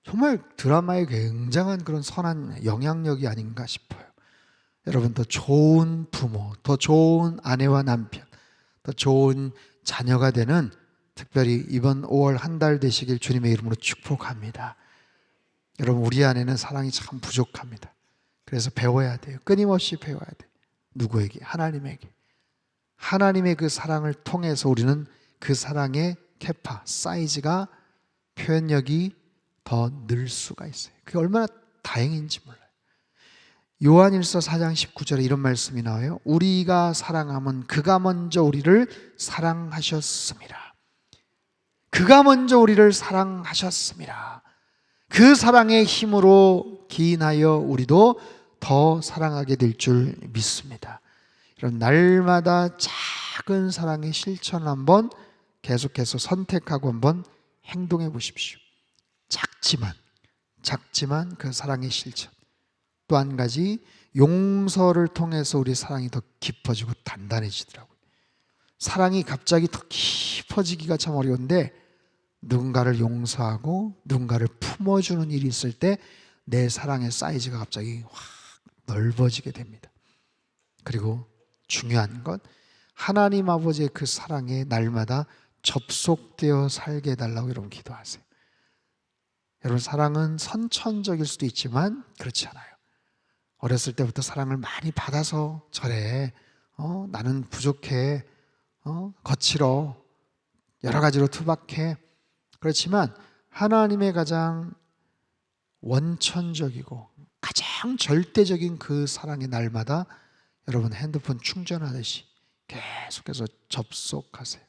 A: 정말 드라마의 굉장한 그런 선한 영향력이 아닌가 싶어요. 여러분, 더 좋은 부모, 더 좋은 아내와 남편, 더 좋은 자녀가 되는, 특별히 이번 5월 한 달 되시길 주님의 이름으로 축복합니다. 여러분, 우리 안에는 사랑이 참 부족합니다. 그래서 배워야 돼요. 끊임없이 배워야 돼요. 누구에게? 하나님에게. 하나님의 그 사랑을 통해서 우리는 그 사랑의 캐파, 사이즈가, 표현력이 더 늘 수가 있어요. 그게 얼마나 다행인지 몰라요. 요한일서 4장 19절에 이런 말씀이 나와요. 우리가 사랑함은 그가 먼저 우리를 사랑하셨습니다. 그가 먼저 우리를 사랑하셨습니다. 그 사랑의 힘으로 기인하여 우리도 더 사랑하게 될 줄 믿습니다. 여러분, 날마다 작은 사랑의 실천을 한번 계속해서 선택하고 한번 행동해 보십시오. 작지만 그 사랑의 실천. 또 한 가지, 용서를 통해서 우리 사랑이 더 깊어지고 단단해지더라고요. 사랑이 갑자기 더 깊어지기가 참 어려운데 누군가를 용서하고 누군가를 품어주는 일이 있을 때 내 사랑의 사이즈가 갑자기 확 넓어지게 됩니다. 그리고 중요한 건 하나님 아버지의 그 사랑에 날마다 접속되어 살게 해달라고 여러분 기도하세요. 여러분, 사랑은 선천적일 수도 있지만 그렇지 않아요. 어렸을 때부터 사랑을 많이 받아서 저래, 나는 부족해, 거칠어, 여러 가지로 투박해. 그렇지만 하나님의 가장 원천적이고 가장 절대적인 그 사랑의 날마다 여러분 핸드폰 충전하듯이 계속해서 접속하세요.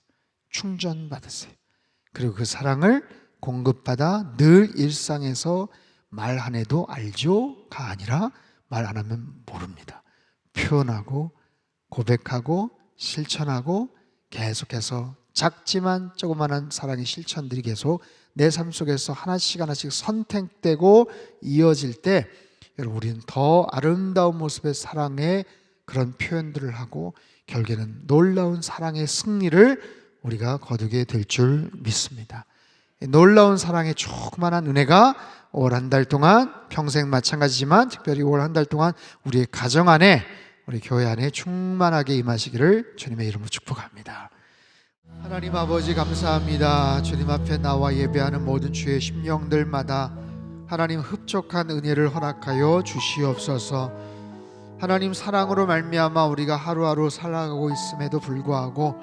A: 충전받으세요. 그리고 그 사랑을 공급받아 늘 일상에서 말 안 해도 알죠가 아니라 말 안 하면 모릅니다. 표현하고 고백하고 실천하고 계속해서 작지만 조그마한 사랑의 실천들이 계속 내 삶 속에서 하나씩 선택되고 이어질 때 여러분, 우리는 더 아름다운 모습의 사랑의 그런 표현들을 하고 결국에는 놀라운 사랑의 승리를 우리가 거두게 될 줄 믿습니다. 놀라운 사랑의 조그마한 은혜가 5월 한 달 동안, 평생 마찬가지지만 특별히 5월 한 달 동안 우리의 가정 안에, 우리 교회 안에 충만하게 임하시기를 주님의 이름으로 축복합니다. 하나님 아버지 감사합니다. 주님 앞에 나와 예배하는 모든 주의 심령들마다 하나님 흡족한 은혜를 허락하여 주시옵소서. 하나님 사랑으로 말미암아 우리가 하루하루 살아가고 있음에도 불구하고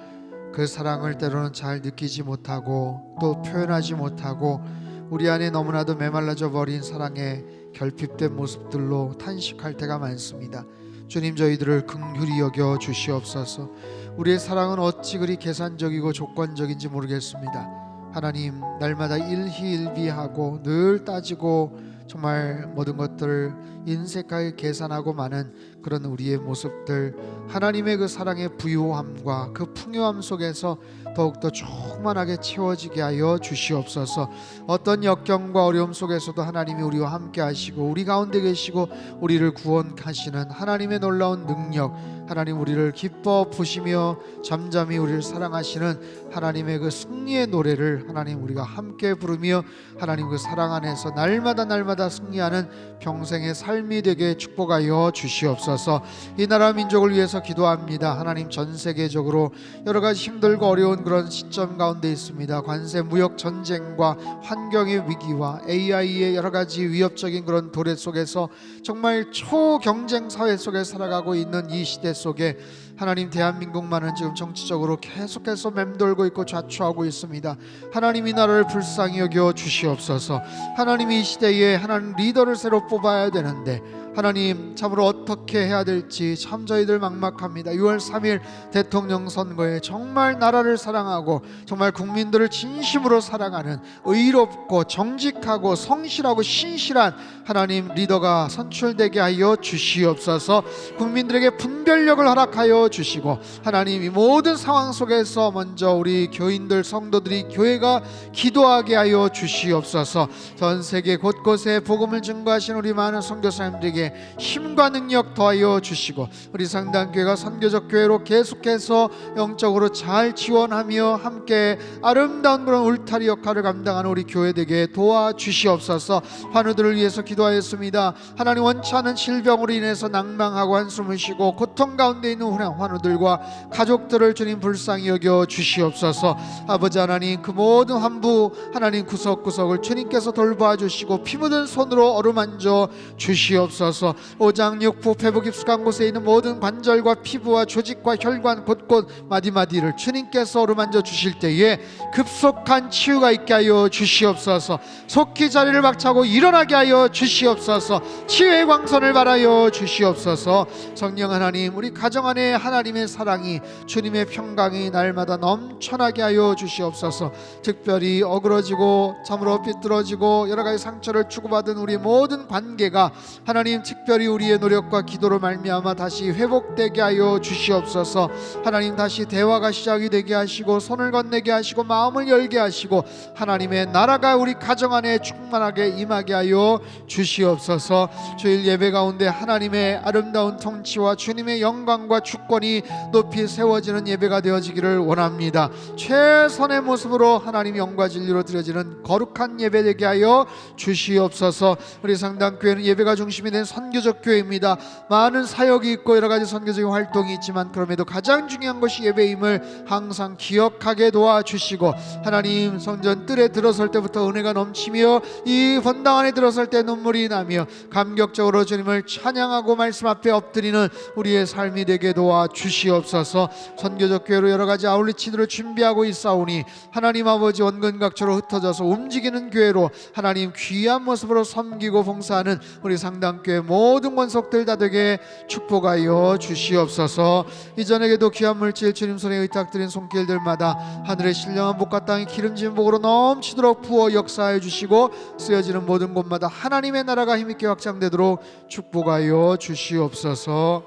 A: 그 사랑을 때로는 잘 느끼지 못하고 또 표현하지 못하고 우리 안에 너무나도 메말라져 버린 사랑의 결핍된 모습들로 탄식할 때가 많습니다. 주님, 저희들을 긍휼히 여겨 주시옵소서. 우리의 사랑은 어찌 그리 계산적이고 조건적인지 모르겠습니다. 하나님, 날마다 일희일비하고 늘 따지고 정말 모든 것들을 인색하게 계산하고 많은 그런 우리의 모습들, 하나님의 그 사랑의 부요함과 그 풍요함 속에서 더욱더 충만하게 채워지게 하여 주시옵소서. 어떤 역경과 어려움 속에서도 하나님이 우리와 함께 하시고 우리 가운데 계시고 우리를 구원하시는 하나님의 놀라운 능력, 하나님 우리를 기뻐 보시며 잠잠히 우리를 사랑하시는 하나님의 그 승리의 노래를 하나님 우리가 함께 부르며 하나님 그 사랑 안에서 날마다 승리하는 평생의 삶이 되게 축복하여 주시옵소서. 이 나라 민족을 위해서 기도합니다. 하나님, 전 세계적으로 여러 가지 힘들고 어려운 그런 시점 가운데 있습니다. 관세 무역 전쟁과 환경의 위기와 AI의 여러 가지 위협적인 그런 도래 속에서 정말 초경쟁 사회 속에 살아가고 있는 이 시대 속에 하나님, 대한민국만은 지금 정치적으로 계속해서 맴돌고 있고 좌초하고 있습니다. 하나님, 이 나라를 불쌍히 여겨 주시옵소서. 하나님, 이 시대에 하나님 리더를 새로 뽑아야 되는데 하나님, 참으로 어떻게 해야 될지 참 저희들 막막합니다. 6월 3일 대통령 선거에 정말 나라를 사랑하고 정말 국민들을 진심으로 사랑하는 의롭고 정직하고 성실하고 신실한 하나님 리더가 선출되게 하여 주시옵소서. 국민들에게 분별력을 허락하여 주시고 하나님, 이 모든 상황 속에서 먼저 우리 교인들 성도들이 교회가 기도하게 하여 주시옵소서. 전 세계 곳곳에 복음을 증거하신 우리 많은 선교사님들에게 힘과 능력 더하여 주시고 우리 상당교회가 선교적 교회로 계속해서 영적으로 잘 지원하며 함께 아름다운 그런 울타리 역할을 감당하는 우리 교회들에게 도와주시옵소서. 환우들을 위해서 기도하였습니다. 하나님, 원치 않은 질병으로 인해서 낭망하고 한숨을 쉬고 고통 가운데 있는 환우들과 가족들을 주님 불쌍히 여겨 주시옵소서. 아버지 하나님, 그 모든 환부 하나님 구석구석을 주님께서 돌봐 주시고 피 묻은 손으로 어루만져 주시옵소서. 오장육부 폐부 깊숙한 곳에 있는 모든 관절과 피부와 조직과 혈관 곳곳 마디마디를 주님께서 어루만져 주실 때에 급속한 치유가 있게 하여 주시옵소서. 속히 자리를 박차고 일어나게 하여 주시옵소서. 치유의 광선을 발하여 주시옵소서. 성령 하나님, 우리 가정 안에 하나님의 사랑이 주님의 평강이 날마다 넘쳐나게 하여 주시옵소서. 특별히 어그러지고 참으로 삐뚤어지고 여러 가지 상처를 주고받은 우리 모든 관계가 하나님 특별히 우리의 노력과 기도로 말미암아 다시 회복되게 하여 주시옵소서. 하나님, 다시 대화가 시작이 되게 하시고 손을 건네게 하시고 마음을 열게 하시고 하나님의 나라가 우리 가정 안에 충만하게 임하게 하여 주시옵소서. 주일 예배 가운데 하나님의 아름다운 통치와 주님의 영광과 주권이 높이 세워지는 예배가 되어지기를 원합니다. 최선의 모습으로 하나님 영과 진리로 드려지는 거룩한 예배 되게 하여 주시옵소서. 우리 상당교회는 예배가 중심이 된 선교적 교회입니다. 많은 사역이 있고 여러 가지 선교적인 활동이 있지만 그럼에도 가장 중요한 것이 예배임을 항상 기억하게 도와주시고 하나님, 성전 뜰에 들어설 때부터 은혜가 넘치며 이 본당 안에 들어설 때 눈물이 나며 감격적으로 주님을 찬양하고 말씀 앞에 엎드리는 우리의 삶이 되게 도와주시옵소서. 선교적 교회로 여러 가지 아울리치들을 준비하고 있사오니 하나님 아버지, 원근각처로 흩어져서 움직이는 교회로 하나님 귀한 모습으로 섬기고 봉사하는 우리 상당교회 모든 권속들 다 되게 축복하여 주시옵소서. 이전에게도 귀한 물질 주님 손에 의탁드린 손길들마다 하늘의 신령한 복과 땅의 기름진 복으로 넘치도록 부어 역사하여 주시고 쓰여지는 모든 곳마다 하나님의 나라가 힘있게 확장되도록 축복하여 주시옵소서.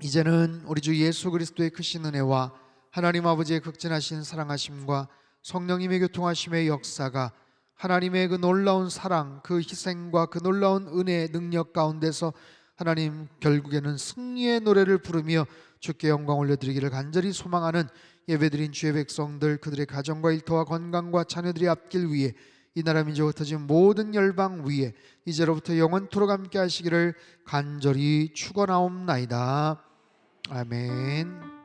A: 이제는 우리 주 예수 그리스도의 크신 은혜와 하나님 아버지의 극진하신 사랑하심과 성령님의 교통하심의 역사가 하나님의 그 놀라운 사랑, 그 희생과 그 놀라운 은혜의 능력 가운데서 하나님 결국에는 승리의 노래를 부르며 주께 영광 올려드리기를 간절히 소망하는 예배드린 주의 백성들, 그들의 가정과 일터와 건강과 자녀들이 앞길 위해 이 나라 민족 흩어진 모든 열방 위에 이제로부터 영원토록 함께 하시기를 간절히 축원하옵나이다. 아멘.